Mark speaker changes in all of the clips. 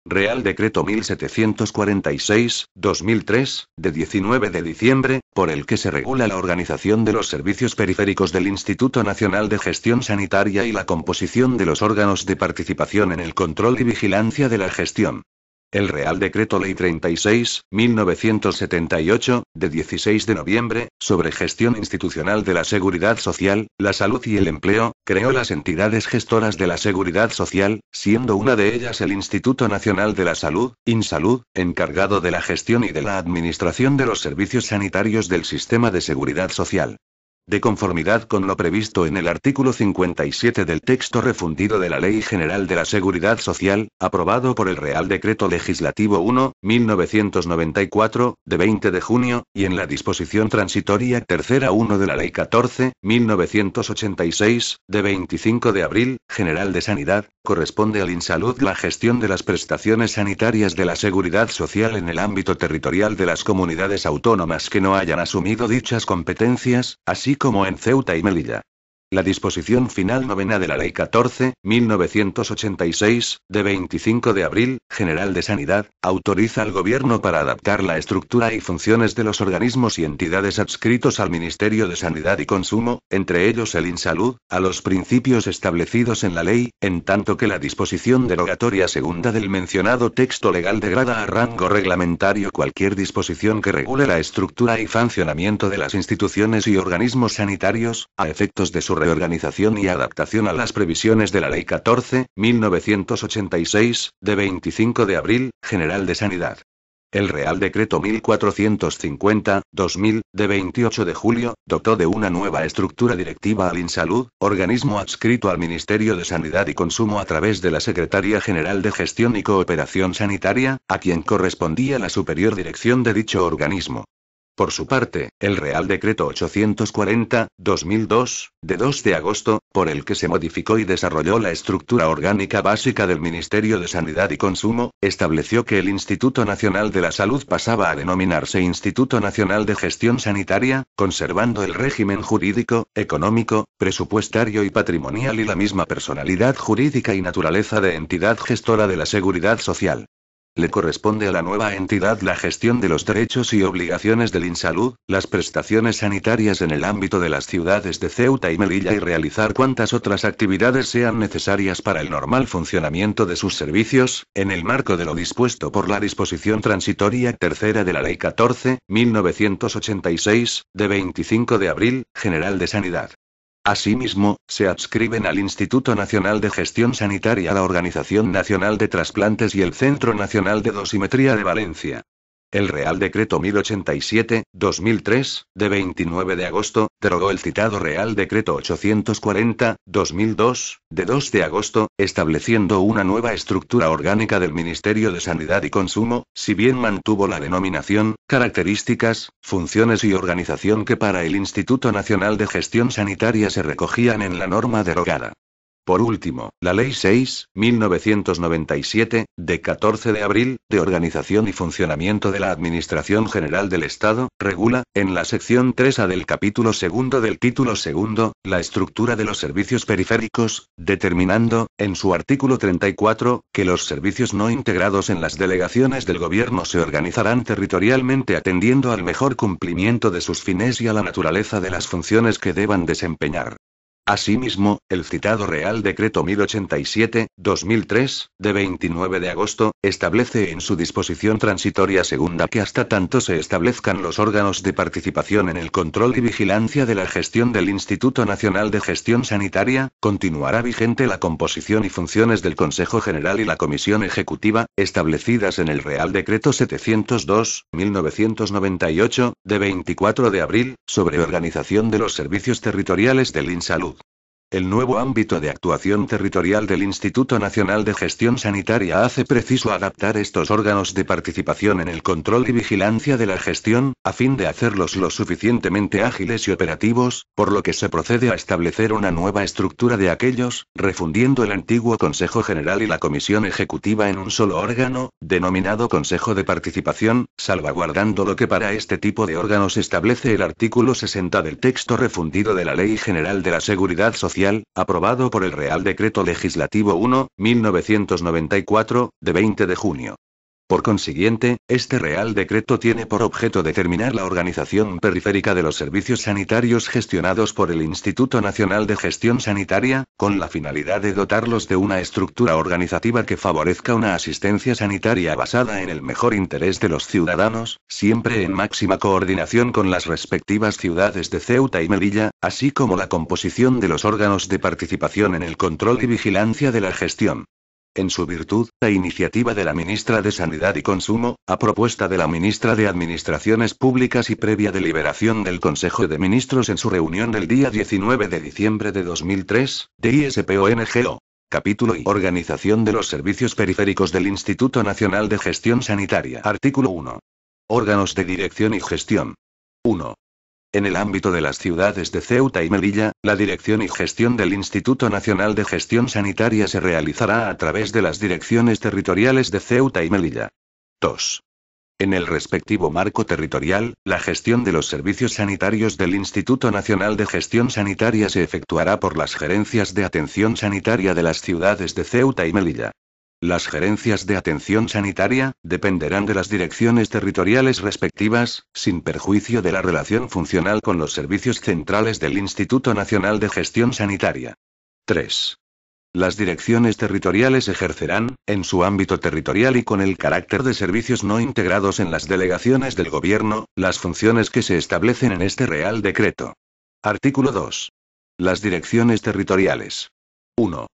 Speaker 1: Real Decreto 1746/2003, de 19 de diciembre, por el que se regula la organización de los servicios periféricos del Instituto Nacional de Gestión Sanitaria y la composición de los órganos de participación en el control y vigilancia de la gestión. El Real Decreto Ley 36/1978, de 16 de noviembre, sobre gestión institucional de la seguridad social, la salud y el empleo, creó las entidades gestoras de la seguridad social, siendo una de ellas el Instituto Nacional de la Salud, INSalud, encargado de la gestión y de la administración de los servicios sanitarios del sistema de seguridad social. De conformidad con lo previsto en el artículo 57 del texto refundido de la Ley General de la Seguridad Social, aprobado por el Real Decreto Legislativo 1/1994, de 20 de junio, y en la disposición transitoria tercera 1 de la Ley 14/1986, de 25 de abril, General de Sanidad, corresponde al INSalud la gestión de las prestaciones sanitarias de la seguridad social en el ámbito territorial de las comunidades autónomas que no hayan asumido dichas competencias, así como en Ceuta y Melilla. La disposición final novena de la Ley 14/1986, de 25 de abril, General de Sanidad, autoriza al Gobierno para adaptar la estructura y funciones de los organismos y entidades adscritos al Ministerio de Sanidad y Consumo, entre ellos el INSalud, a los principios establecidos en la ley, en tanto que la disposición derogatoria segunda del mencionado texto legal degrada a rango reglamentario cualquier disposición que regule la estructura y funcionamiento de las instituciones y organismos sanitarios, a efectos de su reorganización y adaptación a las previsiones de la Ley 14/1986, de 25 de abril, General de Sanidad. El Real Decreto 1450/2000, de 28 de julio, dotó de una nueva estructura directiva al INSalud, organismo adscrito al Ministerio de Sanidad y Consumo a través de la Secretaría General de Gestión y Cooperación Sanitaria, a quien correspondía la superior dirección de dicho organismo. Por su parte, el Real Decreto 840/2002, de 2 de agosto, por el que se modificó y desarrolló la estructura orgánica básica del Ministerio de Sanidad y Consumo, estableció que el Instituto Nacional de la Salud pasaba a denominarse Instituto Nacional de Gestión Sanitaria, conservando el régimen jurídico, económico, presupuestario y patrimonial y la misma personalidad jurídica y naturaleza de entidad gestora de la seguridad social. Le corresponde a la nueva entidad la gestión de los derechos y obligaciones del INSalud, las prestaciones sanitarias en el ámbito de las ciudades de Ceuta y Melilla y realizar cuantas otras actividades sean necesarias para el normal funcionamiento de sus servicios, en el marco de lo dispuesto por la disposición transitoria tercera de la Ley 14/1986, de 25 de abril, General de Sanidad. Asimismo, se adscriben al Instituto Nacional de Gestión Sanitaria la Organización Nacional de Trasplantes y el Centro Nacional de Dosimetría de Valencia. El Real Decreto 1087/2003, de 29 de agosto, derogó el citado Real Decreto 840/2002, de 2 de agosto, estableciendo una nueva estructura orgánica del Ministerio de Sanidad y Consumo, si bien mantuvo la denominación, características, funciones y organización que para el Instituto Nacional de Gestión Sanitaria se recogían en la norma derogada. Por último, la Ley 6/1997, de 14 de abril, de Organización y Funcionamiento de la Administración General del Estado, regula, en la sección 3A del capítulo segundo del título segundo, la estructura de los servicios periféricos, determinando, en su artículo 34, que los servicios no integrados en las delegaciones del Gobierno se organizarán territorialmente atendiendo al mejor cumplimiento de sus fines y a la naturaleza de las funciones que deban desempeñar. Asimismo, el citado Real Decreto 1087/2003, de 29 de agosto, establece en su disposición transitoria segunda que hasta tanto se establezcan los órganos de participación en el control y vigilancia de la gestión del Instituto Nacional de Gestión Sanitaria, continuará vigente la composición y funciones del Consejo General y la Comisión Ejecutiva, establecidas en el Real Decreto 702/1998, de 24 de abril, sobre organización de los servicios territoriales del INSalud. El nuevo ámbito de actuación territorial del Instituto Nacional de Gestión Sanitaria hace preciso adaptar estos órganos de participación en el control y vigilancia de la gestión, a fin de hacerlos lo suficientemente ágiles y operativos, por lo que se procede a establecer una nueva estructura de aquellos, refundiendo el antiguo Consejo General y la Comisión Ejecutiva en un solo órgano, denominado Consejo de Participación, salvaguardando lo que para este tipo de órganos establece el artículo 60 del texto refundido de la Ley General de la Seguridad Social. Colegial, aprobado por el Real Decreto Legislativo 1/1994, de 20 de junio. Por consiguiente, este Real Decreto tiene por objeto determinar la organización periférica de los servicios sanitarios gestionados por el Instituto Nacional de Gestión Sanitaria, con la finalidad de dotarlos de una estructura organizativa que favorezca una asistencia sanitaria basada en el mejor interés de los ciudadanos, siempre en máxima coordinación con las respectivas ciudades de Ceuta y Melilla, así como la composición de los órganos de participación en el control y vigilancia de la gestión. En su virtud, a iniciativa de la ministra de Sanidad y Consumo, a propuesta de la ministra de Administraciones Públicas y previa deliberación del Consejo de Ministros en su reunión del día 19 de diciembre de 2003, de ISPONGO. Capítulo I. Organización de los servicios periféricos del Instituto Nacional de Gestión Sanitaria. Artículo 1. Órganos de dirección y gestión. 1. En el ámbito de las ciudades de Ceuta y Melilla, la dirección y gestión del Instituto Nacional de Gestión Sanitaria se realizará a través de las direcciones territoriales de Ceuta y Melilla. 2. En el respectivo marco territorial, la gestión de los servicios sanitarios del Instituto Nacional de Gestión Sanitaria se efectuará por las gerencias de atención sanitaria de las ciudades de Ceuta y Melilla. Las gerencias de atención sanitaria dependerán de las direcciones territoriales respectivas, sin perjuicio de la relación funcional con los servicios centrales del Instituto Nacional de Gestión Sanitaria. 3. Las direcciones territoriales ejercerán, en su ámbito territorial y con el carácter de servicios no integrados en las delegaciones del Gobierno, las funciones que se establecen en este Real Decreto. Artículo 2. Las direcciones territoriales. 1.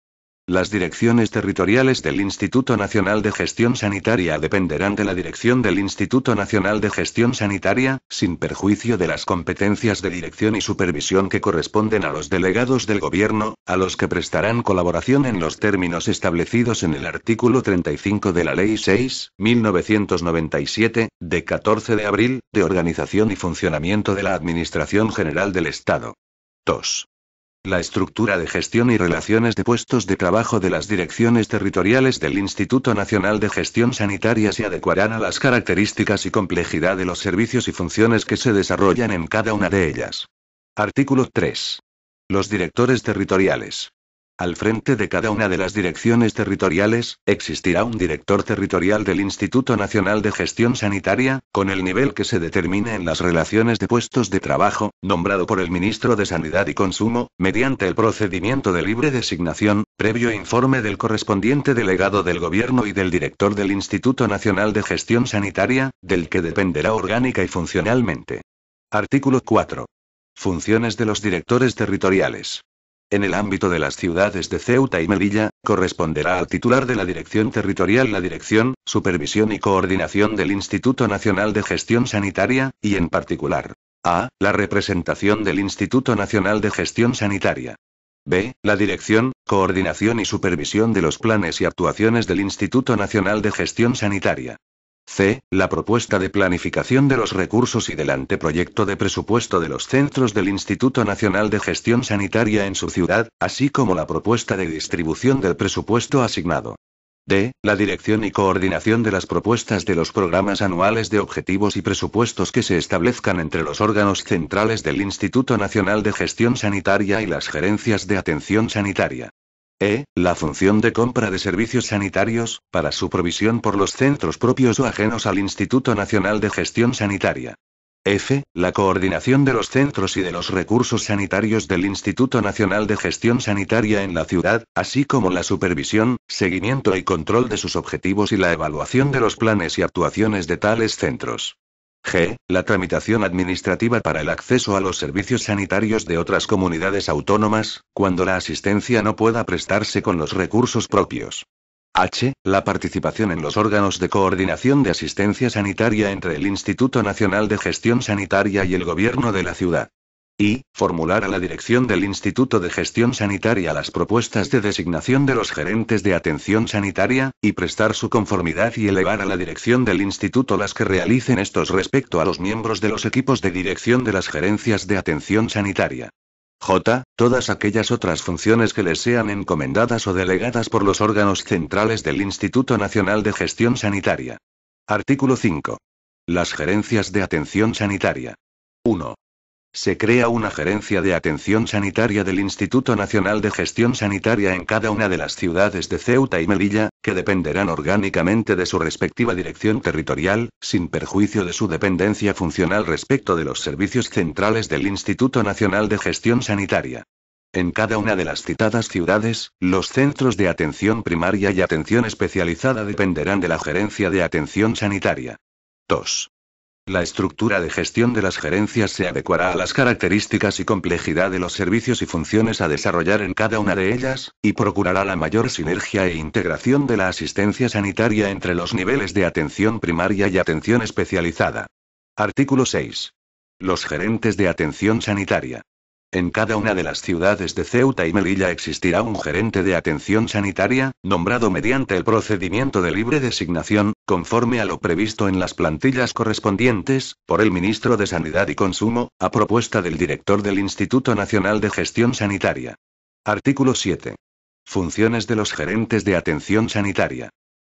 Speaker 1: Las direcciones territoriales del Instituto Nacional de Gestión Sanitaria dependerán de la dirección del Instituto Nacional de Gestión Sanitaria, sin perjuicio de las competencias de dirección y supervisión que corresponden a los delegados del Gobierno, a los que prestarán colaboración en los términos establecidos en el artículo 35 de la Ley 6/1997, de 14 de abril, de organización y funcionamiento de la Administración General del Estado. 2. La estructura de gestión y relaciones de puestos de trabajo de las direcciones territoriales del Instituto Nacional de Gestión Sanitaria se adecuarán a las características y complejidad de los servicios y funciones que se desarrollan en cada una de ellas. Artículo 3. Los directores territoriales. Al frente de cada una de las direcciones territoriales, existirá un director territorial del Instituto Nacional de Gestión Sanitaria, con el nivel que se determine en las relaciones de puestos de trabajo, nombrado por el ministro de Sanidad y Consumo, mediante el procedimiento de libre designación, previo informe del correspondiente delegado del Gobierno y del director del Instituto Nacional de Gestión Sanitaria, del que dependerá orgánica y funcionalmente. Artículo 4. Funciones de los directores territoriales. En el ámbito de las ciudades de Ceuta y Melilla, corresponderá al titular de la dirección territorial la dirección, supervisión y coordinación del Instituto Nacional de Gestión Sanitaria, y en particular, a. La representación del Instituto Nacional de Gestión Sanitaria. b. La dirección, coordinación y supervisión de los planes y actuaciones del Instituto Nacional de Gestión Sanitaria. c. La propuesta de planificación de los recursos y del anteproyecto de presupuesto de los centros del Instituto Nacional de Gestión Sanitaria en su ciudad, así como la propuesta de distribución del presupuesto asignado. d. La dirección y coordinación de las propuestas de los programas anuales de objetivos y presupuestos que se establezcan entre los órganos centrales del Instituto Nacional de Gestión Sanitaria y las gerencias de atención sanitaria. La función de compra de servicios sanitarios, para su provisión por los centros propios o ajenos al Instituto Nacional de Gestión Sanitaria. f. La coordinación de los centros y de los recursos sanitarios del Instituto Nacional de Gestión Sanitaria en la ciudad, así como la supervisión, seguimiento y control de sus objetivos y la evaluación de los planes y actuaciones de tales centros. g. La tramitación administrativa para el acceso a los servicios sanitarios de otras comunidades autónomas, cuando la asistencia no pueda prestarse con los recursos propios. h. La participación en los órganos de coordinación de asistencia sanitaria entre el Instituto Nacional de Gestión Sanitaria y el Gobierno de la ciudad. Y, formular a la dirección del Instituto de Gestión Sanitaria las propuestas de designación de los gerentes de atención sanitaria, y prestar su conformidad y elevar a la dirección del instituto las que realicen estos respecto a los miembros de los equipos de dirección de las gerencias de atención sanitaria. j. Todas aquellas otras funciones que les sean encomendadas o delegadas por los órganos centrales del Instituto Nacional de Gestión Sanitaria. Artículo 5. Las gerencias de atención sanitaria. 1. Se crea una gerencia de atención sanitaria del Instituto Nacional de Gestión Sanitaria en cada una de las ciudades de Ceuta y Melilla, que dependerán orgánicamente de su respectiva dirección territorial, sin perjuicio de su dependencia funcional respecto de los servicios centrales del Instituto Nacional de Gestión Sanitaria. En cada una de las citadas ciudades, los centros de atención primaria y atención especializada dependerán de la gerencia de atención sanitaria. 2. La estructura de gestión de las gerencias se adecuará a las características y complejidad de los servicios y funciones a desarrollar en cada una de ellas, y procurará la mayor sinergia e integración de la asistencia sanitaria entre los niveles de atención primaria y atención especializada. Artículo 6. Los gerentes de atención sanitaria. En cada una de las ciudades de Ceuta y Melilla existirá un gerente de atención sanitaria, nombrado mediante el procedimiento de libre designación, conforme a lo previsto en las plantillas correspondientes, por el ministro de Sanidad y Consumo, a propuesta del director del Instituto Nacional de Gestión Sanitaria. Artículo 7. Funciones de los gerentes de atención sanitaria.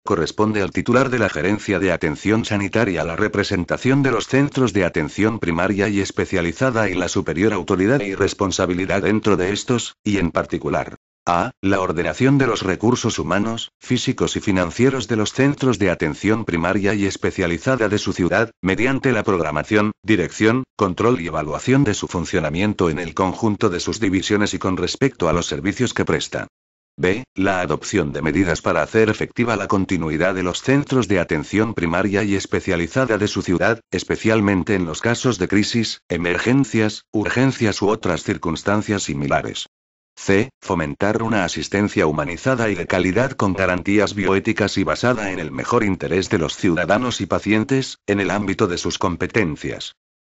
Speaker 1: Corresponde al titular de la Gerencia de Atención Sanitaria la representación de los centros de atención primaria y especializada y la superior autoridad y responsabilidad dentro de estos, y en particular, a. La ordenación de los recursos humanos, físicos y financieros de los centros de atención primaria y especializada de su ciudad, mediante la programación, dirección, control y evaluación de su funcionamiento en el conjunto de sus divisiones y con respecto a los servicios que presta. B. La adopción de medidas para hacer efectiva la continuidad de los centros de atención primaria y especializada de su ciudad, especialmente en los casos de crisis, emergencias, urgencias u otras circunstancias similares. C. Fomentar una asistencia humanizada y de calidad con garantías bioéticas y basada en el mejor interés de los ciudadanos y pacientes, en el ámbito de sus competencias.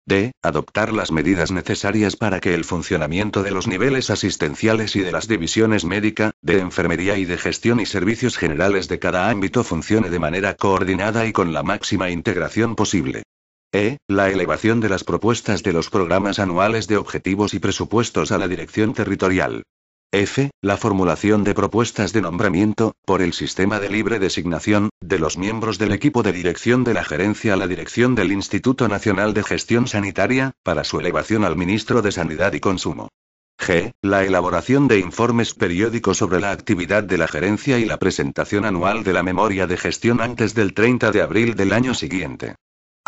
Speaker 1: D. Adoptar las medidas necesarias para que el funcionamiento de los niveles asistenciales y de las divisiones médica, de enfermería y de gestión y servicios generales de cada ámbito funcione de manera coordinada y con la máxima integración posible. E. La elevación de las propuestas de los programas anuales de objetivos y presupuestos a la dirección territorial. F. La formulación de propuestas de nombramiento, por el sistema de libre designación, de los miembros del equipo de dirección de la gerencia a la dirección del Instituto Nacional de Gestión Sanitaria, para su elevación al Ministro de Sanidad y Consumo. G. La elaboración de informes periódicos sobre la actividad de la gerencia y la presentación anual de la memoria de gestión antes del 30 de abril del año siguiente.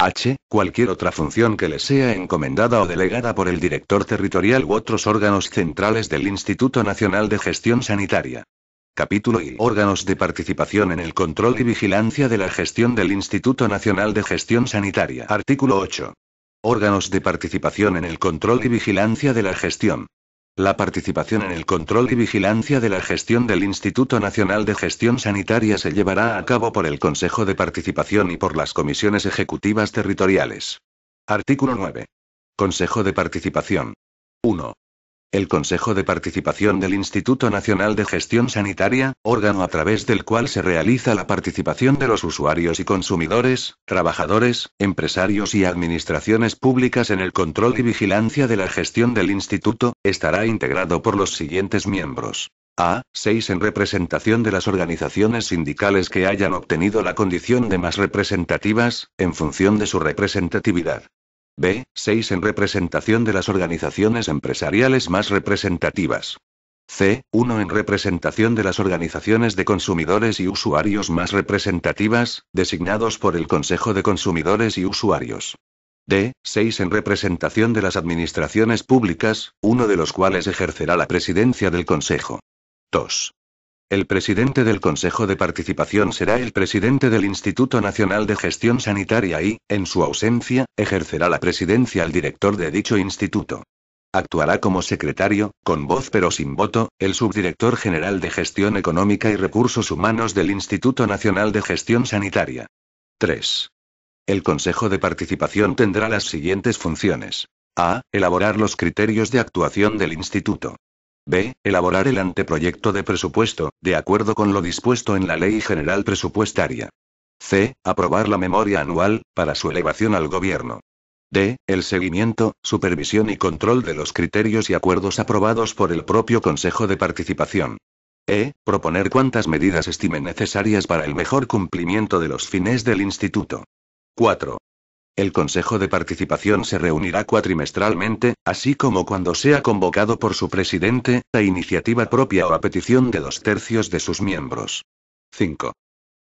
Speaker 1: H. Cualquier otra función que le sea encomendada o delegada por el director territorial u otros órganos centrales del Instituto Nacional de Gestión Sanitaria. Capítulo I. Órganos de participación en el control y vigilancia de la gestión del Instituto Nacional de Gestión Sanitaria. Artículo 8. Órganos de participación en el control y vigilancia de la gestión. La participación en el control y vigilancia de la gestión del Instituto Nacional de Gestión Sanitaria se llevará a cabo por el Consejo de Participación y por las comisiones ejecutivas territoriales. Artículo 9. Consejo de Participación. 1. El Consejo de Participación del Instituto Nacional de Gestión Sanitaria, órgano a través del cual se realiza la participación de los usuarios y consumidores, trabajadores, empresarios y administraciones públicas en el control y vigilancia de la gestión del Instituto, estará integrado por los siguientes miembros. A. 6 en representación de las organizaciones sindicales que hayan obtenido la condición de más representativas, en función de su representatividad. B. 6 en representación de las organizaciones empresariales más representativas. C. 1 en representación de las organizaciones de consumidores y usuarios más representativas, designados por el Consejo de Consumidores y Usuarios. D. 6 en representación de las administraciones públicas, uno de los cuales ejercerá la presidencia del Consejo. 2. El presidente del Consejo de Participación será el presidente del Instituto Nacional de Gestión Sanitaria y, en su ausencia, ejercerá la presidencia el director de dicho instituto. Actuará como secretario, con voz pero sin voto, el subdirector general de Gestión Económica y Recursos Humanos del Instituto Nacional de Gestión Sanitaria. 3. El Consejo de Participación tendrá las siguientes funciones. A. Elaborar los criterios de actuación del instituto. B. Elaborar el anteproyecto de presupuesto, de acuerdo con lo dispuesto en la Ley General Presupuestaria. C. Aprobar la memoria anual, para su elevación al Gobierno. D. El seguimiento, supervisión y control de los criterios y acuerdos aprobados por el propio Consejo de Participación. E. Proponer cuantas medidas estime necesarias para el mejor cumplimiento de los fines del Instituto. 4. El Consejo de Participación se reunirá cuatrimestralmente, así como cuando sea convocado por su presidente, a iniciativa propia o a petición de 2/3 de sus miembros. 5.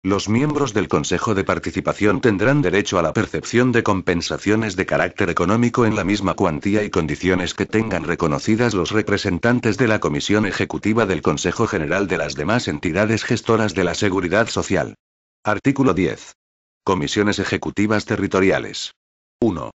Speaker 1: Los miembros del Consejo de Participación tendrán derecho a la percepción de compensaciones de carácter económico en la misma cuantía y condiciones que tengan reconocidas los representantes de la Comisión Ejecutiva del Consejo General de las demás entidades gestoras de la Seguridad Social. Artículo 10. Comisiones Ejecutivas Territoriales. 1.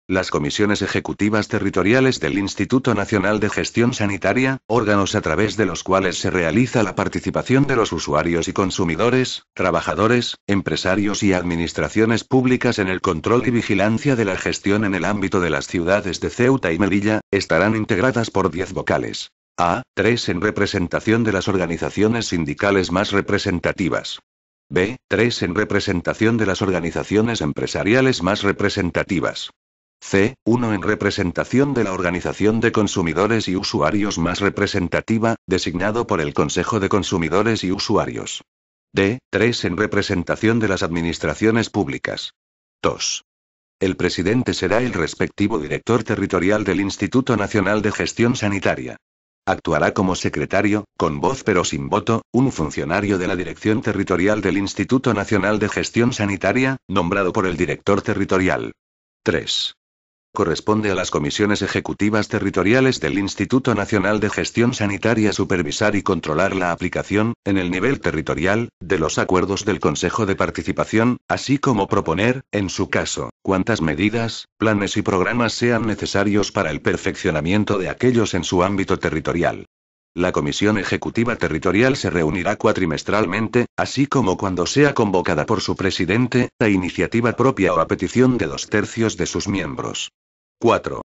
Speaker 1: Las comisiones ejecutivas territoriales del Instituto Nacional de Gestión Sanitaria, órganos a través de los cuales se realiza la participación de los usuarios y consumidores, trabajadores, empresarios y administraciones públicas en el control y vigilancia de la gestión en el ámbito de las ciudades de Ceuta y Melilla, estarán integradas por 10 vocales. A. 3 en representación de las organizaciones sindicales más representativas. B. 3 en representación de las organizaciones empresariales más representativas. C. 1 en representación de la organización de consumidores y usuarios más representativa, designado por el Consejo de Consumidores y Usuarios. D. 3 en representación de las administraciones públicas. 2. El presidente será el respectivo director territorial del Instituto Nacional de Gestión Sanitaria. Actuará como secretario, con voz pero sin voto, un funcionario de la Dirección Territorial del Instituto Nacional de Gestión Sanitaria, nombrado por el director territorial. 3. Corresponde a las comisiones ejecutivas territoriales del Instituto Nacional de Gestión Sanitaria supervisar y controlar la aplicación, en el nivel territorial, de los acuerdos del Consejo de Participación, así como proponer, en su caso, cuantas medidas, planes y programas sean necesarios para el perfeccionamiento de aquellos en su ámbito territorial. La Comisión Ejecutiva Territorial se reunirá cuatrimestralmente, así como cuando sea convocada por su presidente, a iniciativa propia o a petición de 2/3 de sus miembros. 4.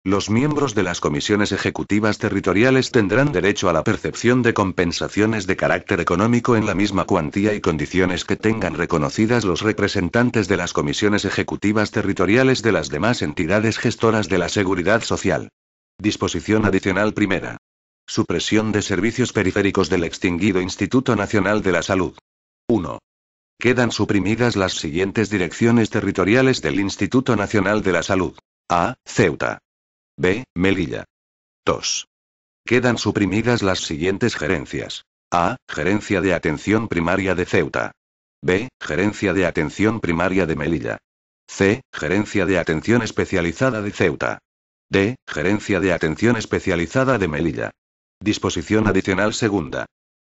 Speaker 1: Los miembros de las comisiones ejecutivas territoriales tendrán derecho a la percepción de compensaciones de carácter económico en la misma cuantía y condiciones que tengan reconocidas los representantes de las comisiones ejecutivas territoriales de las demás entidades gestoras de la Seguridad Social. Disposición adicional primera. Supresión de servicios periféricos del extinguido Instituto Nacional de la Salud. 1. Quedan suprimidas las siguientes direcciones territoriales del Instituto Nacional de la Salud. A. Ceuta. B. Melilla. 2. Quedan suprimidas las siguientes gerencias. A. Gerencia de Atención Primaria de Ceuta. B. Gerencia de Atención Primaria de Melilla. C. Gerencia de Atención Especializada de Ceuta. D. Gerencia de Atención Especializada de Melilla. Disposición adicional segunda.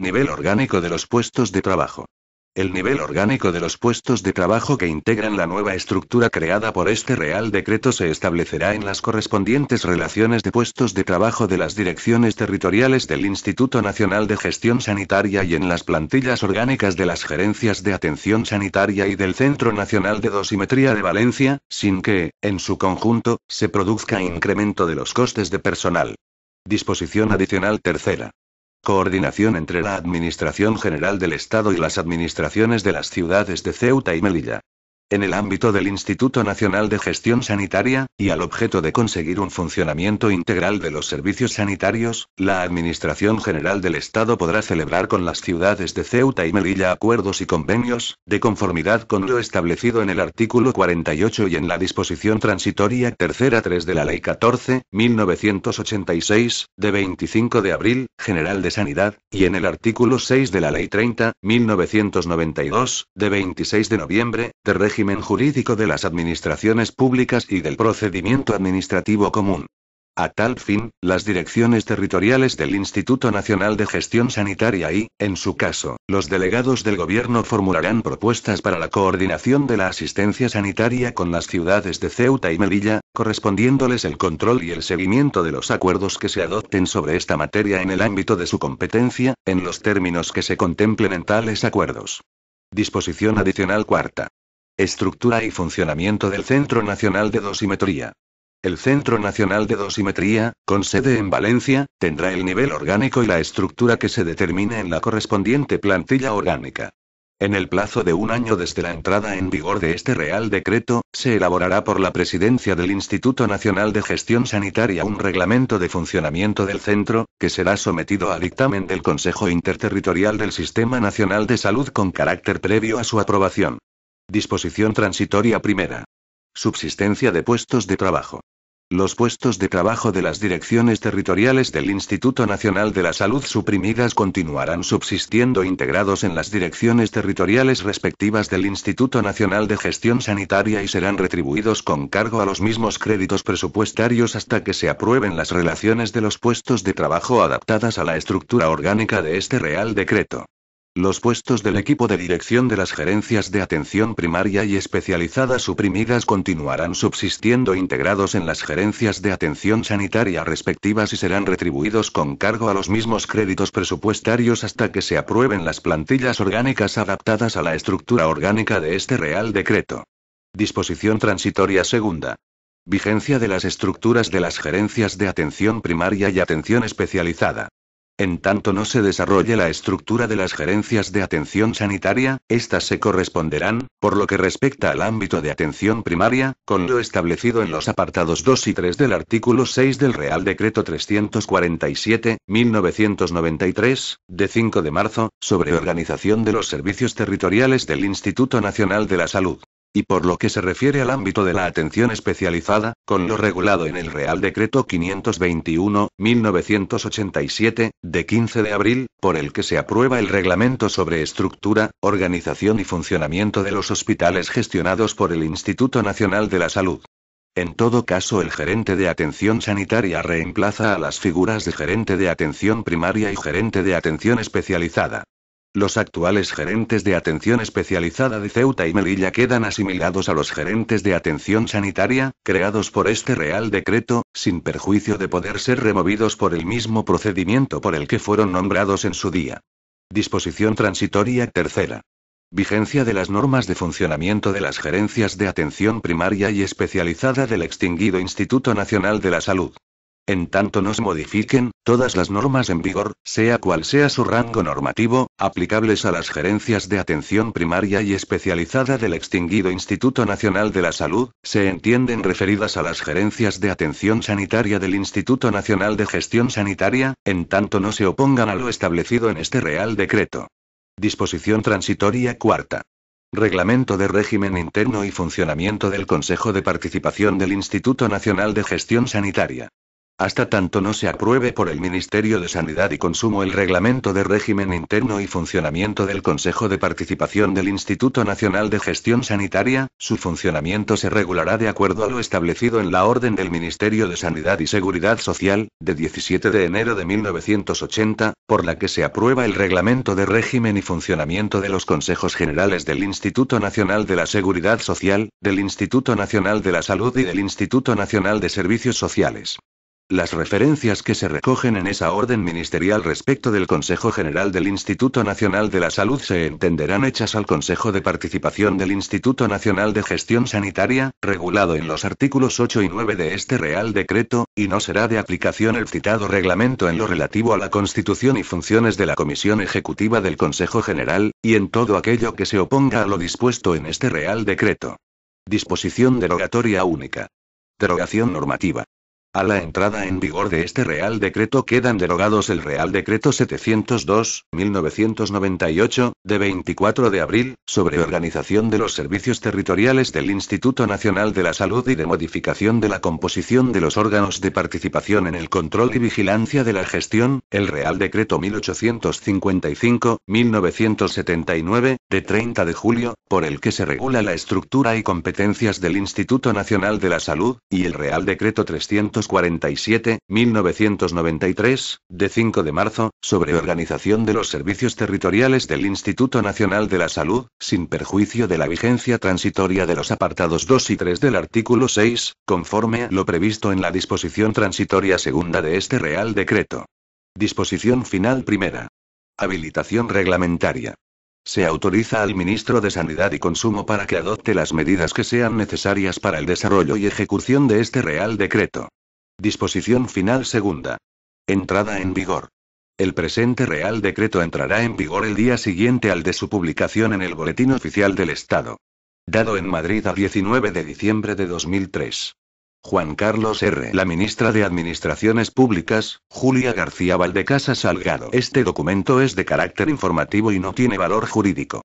Speaker 1: Nivel orgánico de los puestos de trabajo. El nivel orgánico de los puestos de trabajo que integran la nueva estructura creada por este Real Decreto se establecerá en las correspondientes relaciones de puestos de trabajo de las direcciones territoriales del Instituto Nacional de Gestión Sanitaria y en las plantillas orgánicas de las gerencias de atención sanitaria y del Centro Nacional de Dosimetría de Valencia, sin que, en su conjunto, se produzca incremento de los costes de personal. Disposición adicional tercera. Coordinación entre la Administración General del Estado y las administraciones de las ciudades de Ceuta y Melilla. En el ámbito del Instituto Nacional de Gestión Sanitaria, y al objeto de conseguir un funcionamiento integral de los servicios sanitarios, la Administración General del Estado podrá celebrar con las ciudades de Ceuta y Melilla acuerdos y convenios, de conformidad con lo establecido en el artículo 48 y en la disposición transitoria tercera 3 de la Ley 14.1986, de 25 de abril, General de Sanidad, y en el artículo 6 de la Ley 30.1992, de 26 de noviembre, de régimen jurídico de las administraciones públicas y del procedimiento administrativo común. A tal fin, las direcciones territoriales del Instituto Nacional de Gestión Sanitaria y, en su caso, los delegados del Gobierno formularán propuestas para la coordinación de la asistencia sanitaria con las ciudades de Ceuta y Melilla, correspondiéndoles el control y el seguimiento de los acuerdos que se adopten sobre esta materia en el ámbito de su competencia, en los términos que se contemplen en tales acuerdos. Disposición adicional cuarta. Estructura y funcionamiento del Centro Nacional de Dosimetría. El Centro Nacional de Dosimetría, con sede en Valencia, tendrá el nivel orgánico y la estructura que se determine en la correspondiente plantilla orgánica. En el plazo de un año desde la entrada en vigor de este Real Decreto, se elaborará por la Presidencia del Instituto Nacional de Gestión Sanitaria un reglamento de funcionamiento del centro, que será sometido a dictamen del Consejo Interterritorial del Sistema Nacional de Salud con carácter previo a su aprobación. Disposición transitoria primera. Subsistencia de puestos de trabajo. Los puestos de trabajo de las direcciones territoriales del Instituto Nacional de la Salud suprimidas continuarán subsistiendo integrados en las direcciones territoriales respectivas del Instituto Nacional de Gestión Sanitaria y serán retribuidos con cargo a los mismos créditos presupuestarios hasta que se aprueben las relaciones de los puestos de trabajo adaptadas a la estructura orgánica de este Real Decreto. Los puestos del equipo de dirección de las gerencias de atención primaria y especializada suprimidas continuarán subsistiendo integrados en las gerencias de atención sanitaria respectivas y serán retribuidos con cargo a los mismos créditos presupuestarios hasta que se aprueben las plantillas orgánicas adaptadas a la estructura orgánica de este Real Decreto. Disposición transitoria segunda. Vigencia de las estructuras de las gerencias de atención primaria y atención especializada. En tanto no se desarrolle la estructura de las gerencias de atención sanitaria, éstas se corresponderán, por lo que respecta al ámbito de atención primaria, con lo establecido en los apartados 2 y 3 del artículo 6 del Real Decreto 347/1993, de 5 de marzo, sobre organización de los servicios territoriales del Instituto Nacional de la Salud. Y por lo que se refiere al ámbito de la atención especializada, con lo regulado en el Real Decreto 521/1987, de 15 de abril, por el que se aprueba el reglamento sobre estructura, organización y funcionamiento de los hospitales gestionados por el Instituto Nacional de la Salud. En todo caso, el gerente de atención sanitaria reemplaza a las figuras de gerente de atención primaria y gerente de atención especializada. Los actuales gerentes de atención especializada de Ceuta y Melilla quedan asimilados a los gerentes de atención sanitaria, creados por este Real Decreto, sin perjuicio de poder ser removidos por el mismo procedimiento por el que fueron nombrados en su día. Disposición transitoria tercera. Vigencia de las normas de funcionamiento de las gerencias de atención primaria y especializada del extinguido Instituto Nacional de la Salud. En tanto no se modifiquen todas las normas en vigor, sea cual sea su rango normativo, aplicables a las gerencias de atención primaria y especializada del extinguido Instituto Nacional de la Salud, se entienden referidas a las gerencias de atención sanitaria del Instituto Nacional de Gestión Sanitaria, en tanto no se opongan a lo establecido en este Real Decreto. Disposición transitoria cuarta. Reglamento de régimen interno y funcionamiento del Consejo de Participación del Instituto Nacional de Gestión Sanitaria. Hasta tanto no se apruebe por el Ministerio de Sanidad y Consumo el reglamento de régimen interno y funcionamiento del Consejo de Participación del Instituto Nacional de Gestión Sanitaria, su funcionamiento se regulará de acuerdo a lo establecido en la Orden del Ministerio de Sanidad y Seguridad Social, de 17 de enero de 1980, por la que se aprueba el reglamento de régimen y funcionamiento de los Consejos Generales del Instituto Nacional de la Seguridad Social, del Instituto Nacional de la Salud y del Instituto Nacional de Servicios Sociales. Las referencias que se recogen en esa orden ministerial respecto del Consejo General del Instituto Nacional de la Salud se entenderán hechas al Consejo de Participación del Instituto Nacional de Gestión Sanitaria, regulado en los artículos 8 y 9 de este Real Decreto, y no será de aplicación el citado reglamento en lo relativo a la constitución y funciones de la Comisión Ejecutiva del Consejo General, y en todo aquello que se oponga a lo dispuesto en este Real Decreto. Disposición derogatoria única. Derogación normativa. A la entrada en vigor de este Real Decreto quedan derogados el Real Decreto 702/1998, de 24 de abril, sobre organización de los servicios territoriales del Instituto Nacional de la Salud y de modificación de la composición de los órganos de participación en el control y vigilancia de la gestión, el Real Decreto 1855/1979, de 30 de julio, por el que se regula la estructura y competencias del Instituto Nacional de la Salud, y el Real Decreto 347/1993, de 5 de marzo, sobre organización de los servicios territoriales del Instituto Nacional de la Salud, sin perjuicio de la vigencia transitoria de los apartados 2 y 3 del artículo 6, conforme a lo previsto en la disposición transitoria segunda de este Real Decreto. Disposición final primera. Habilitación reglamentaria. Se autoriza al Ministro de Sanidad y Consumo para que adopte las medidas que sean necesarias para el desarrollo y ejecución de este Real Decreto. Disposición final segunda. Entrada en vigor. El presente Real Decreto entrará en vigor el día siguiente al de su publicación en el Boletín Oficial del Estado. Dado en Madrid a 19 de diciembre de 2003. Juan Carlos R. La ministra de Administraciones Públicas, Julia García Valdecasa Salgado. Este documento es de carácter informativo y no tiene valor jurídico.